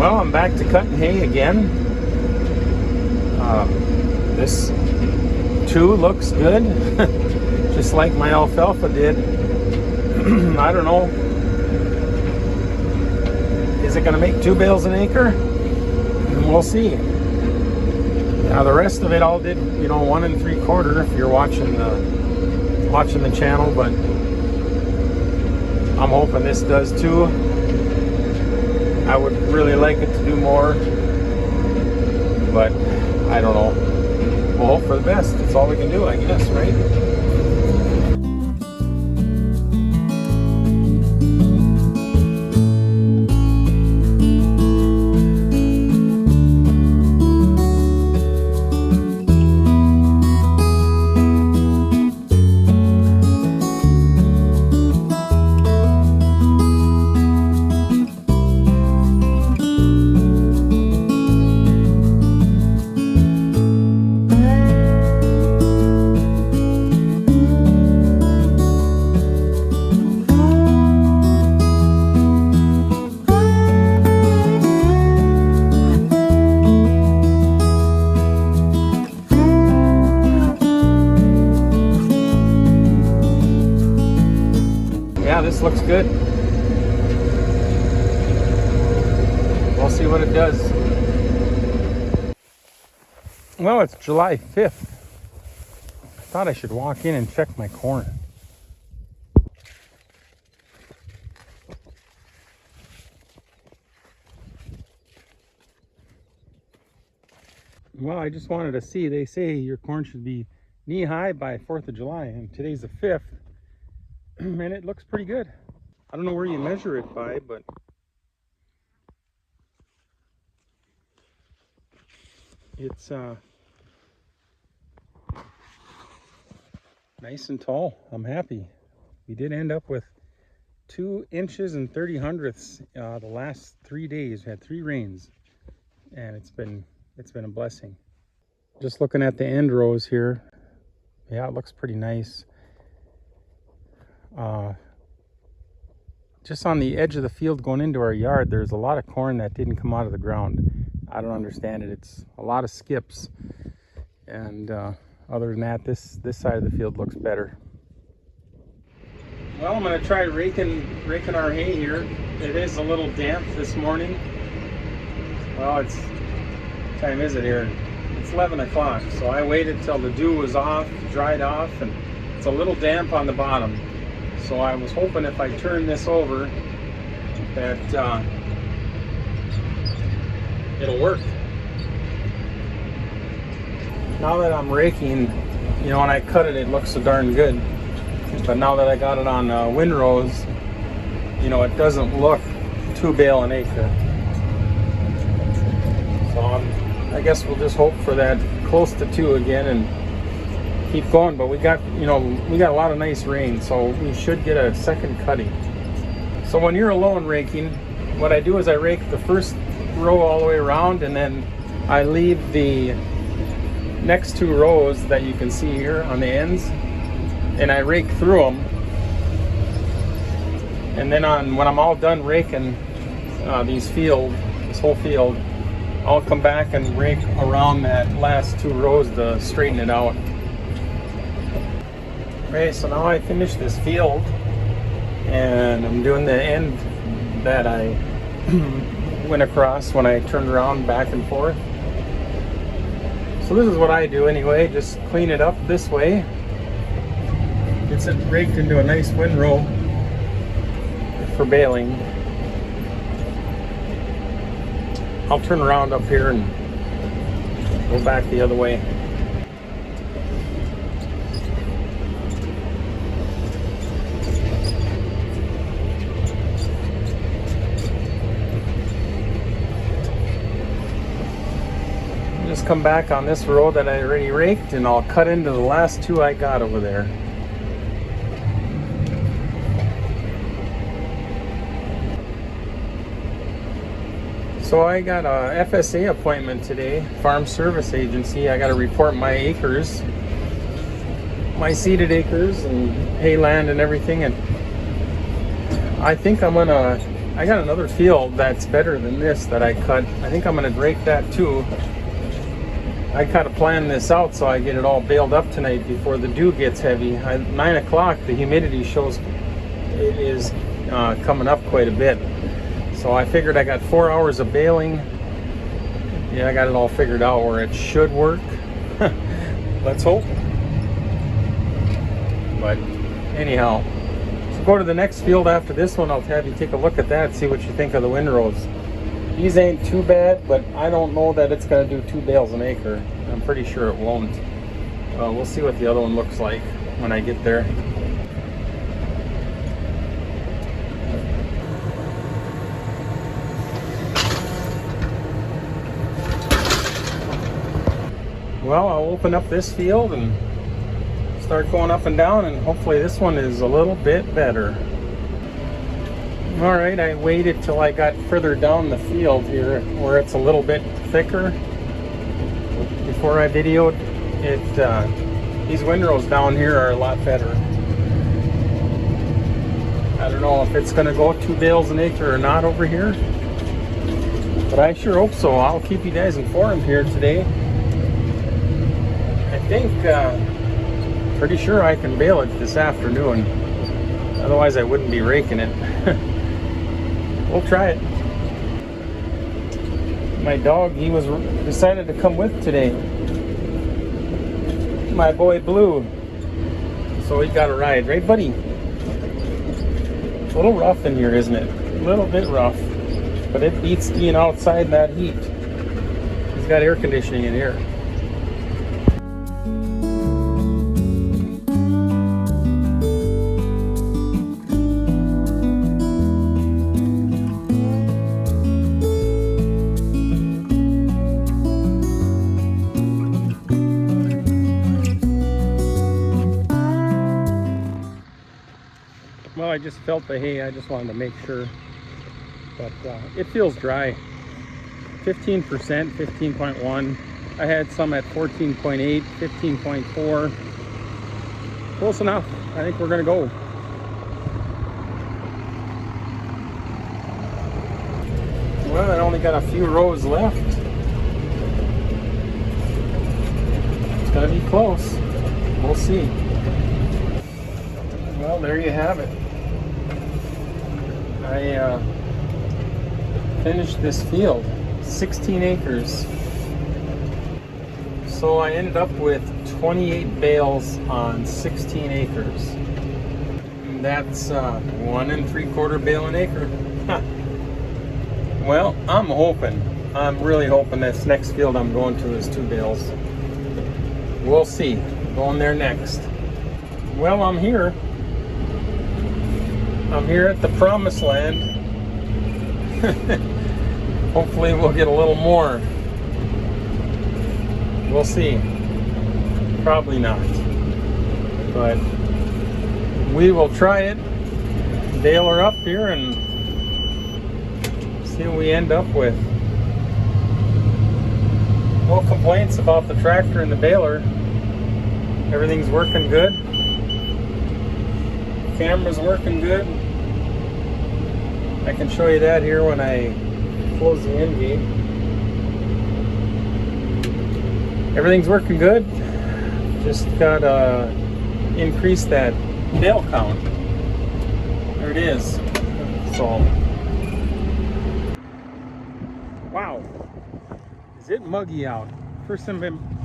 Well, I'm back to cutting hay again. This too looks good, just like my alfalfa did. I don't know. Is it going to make 2 bales an acre? We'll see. Now the rest of it all did, 1 3/4 if you're watching the channel, but I'm hoping this does too. I would really like it to do more, but I don't know. We'll hope for the best. That's all we can do, I guess, right? Yeah, this looks good. We'll see what it does. Well, it's July 5th. I thought I should walk in and check my corn. Well, I just wanted to see. They say your corn should be knee-high by 4th of July, and today's the 5th. And it looks pretty good. I don't know where you measure it by, but it's nice and tall. I'm happy. We did end up with 2 inches and 30 hundredths the last 3 days. We had 3 rains, and it's been a blessing. Just looking at the end rows here, yeah, it looks pretty nice. Just on the edge of the field going into our yard, there's a lot of corn that didn't come out of the ground. I don't understand it. It's a lot of skips, and other than that, this side of the field looks better. Well, I'm going to try raking our hay here. It is a little damp this morning. Well, what time is it here? It's 11 o'clock, so I waited till the dew was off, dried off, and it's a little damp on the bottom. So I was hoping if I turn this over that it'll work. Now that I'm raking, when I cut it, it looks so darn good. But now that I got it on windrows, it doesn't look 2 bale an acre. So I guess we'll just hope for that close to 2 again and keep going. But we got a lot of nice rain, so we should get a second cutting. So when you're alone raking, what I do is I rake the first row all the way around, and then I leave the next 2 rows that you can see here on the ends, and I rake through them. And then when I'm all done raking this whole field, I'll come back and rake around that last 2 rows to straighten it out. Okay, so now I finished this field, and I'm doing the end that I went across when I turned around back and forth. So this is what I do anyway, just clean it up this way. Gets it raked into a nice windrow for baling. I'll turn around up here and go back the other way. Just come back on this row that I already raked, and I'll cut into the last 2 I got over there. So I got a FSA appointment today, Farm Service Agency. I got to report my acres, my seeded acres and hay land and everything. And I think I'm gonna I got another field that's better than this that I cut. I think I'm going to rake that too. I kind of planned this out so I get it all baled up tonight before the dew gets heavy. 9 o'clock, the humidity shows it is coming up quite a bit. So I figured I got 4 hours of baling. Yeah, I got it all figured out where it should work. Let's hope. But anyhow, so go to the next field after this one. I'll have you take a look at that, see what you think of the windrows. These ain't too bad, but I don't know that it's going to do 2 bales an acre. I'm pretty sure it won't. We'll see what the other one looks like when I get there. Well, I'll open up this field and start going up and down, and hopefully this one is a little bit better. All right, I waited till I got further down the field here where it's a little bit thicker before I videoed it. These windrows down here are a lot better. I don't know if it's going to go 2 bales an acre or not over here, but I sure hope so. I'll keep you guys informed here today. I think, pretty sure I can bale it this afternoon. Otherwise I wouldn't be raking it. We'll try it. My dog, he was decided to come with today. My boy Blue. So he got a ride, right buddy? It's a little rough in here, isn't it? A little bit rough. But it beats being outside in that heat. He's got air conditioning in here. Well, I just felt the hay. I just wanted to make sure. But it feels dry. 15%, 15.1. I had some at 14.8, 15.4. Close enough. I think we're going to go. Well, I only got a few rows left. It's going to be close. We'll see. Well, there you have it. I finished this field, 16 acres. So I ended up with 28 bales on 16 acres. And that's 1 3/4 bale an acre. Well, I'm really hoping this next field I'm going to is 2 bales. We'll see. Going there next. Well, I'm here. I'm here at the promised land. Hopefully we'll get a little more. We'll see. Probably not. But we will try it. Bale her up here and see what we end up with. No complaints about the tractor and the baler. Everything's working good. Camera's working good. I can show you that here when I close the end gate. Everything's working good. Just gotta increase that bale count. There it is. So, wow, is it muggy out? First time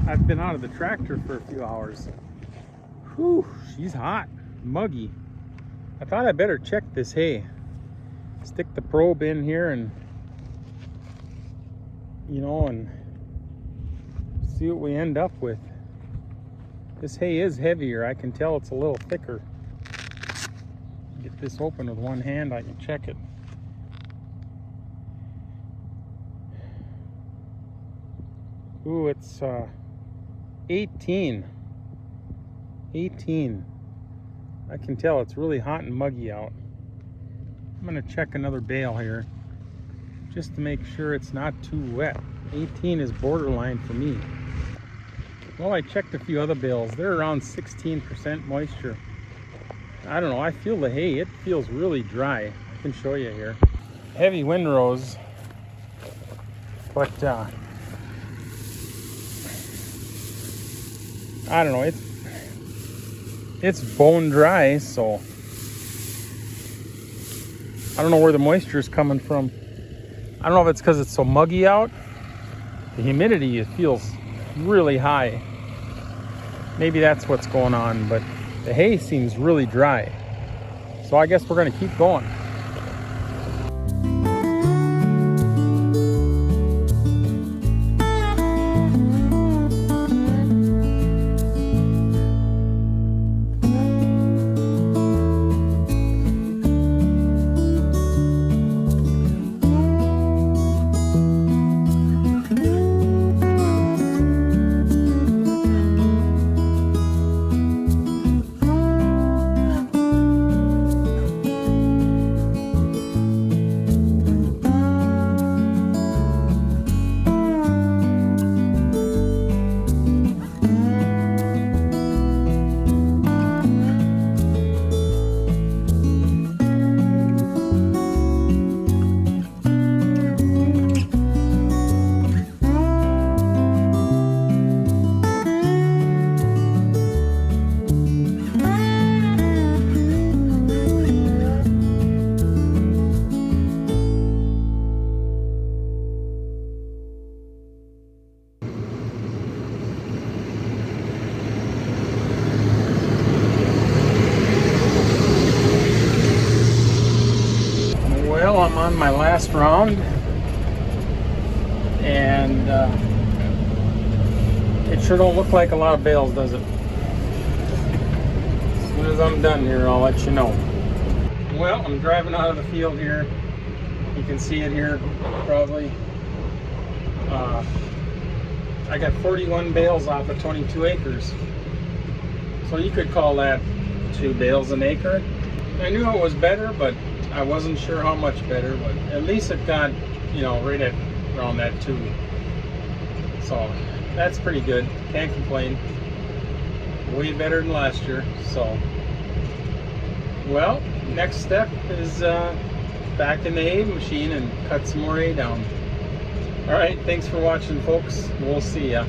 I've been out of the tractor for a few hours. Whew, she's hot, muggy. I thought I better check this hay. Stick the probe in here and, you know, and see what we end up with. This hay is heavier. I can tell it's a little thicker. Get this open with one hand, I can check it. Ooh, it's 18. I can tell it's really hot and muggy out. I'm gonna check another bale here just to make sure it's not too wet. 18 is borderline for me. Well, I checked a few other bales. They're around 16% moisture. I don't know, I feel the hay. It feels really dry. I can show you here. heavy windrows, but I don't know, it's bone dry, so I don't know where the moisture is coming from. I don't know if it's because it's so muggy out. The humidity, it feels really high. Maybe that's what's going on, but the hay seems really dry. So I guess we're gonna keep going. Well, I'm on my last round, and it sure don't look like a lot of bales, does it? As soon as I'm done here, I'll let you know. Well, I'm driving out of the field here. You can see it here, probably. I got 41 bales off of 22 acres. So you could call that 2 bales an acre. I knew it was better, but I wasn't sure how much better, but at least it got, you know, right at around that 2. So that's pretty good. Can't complain. Way better than last year. So, well, next step is back in the hay machine and cut some more hay down. All right, thanks for watching, folks. We'll see ya.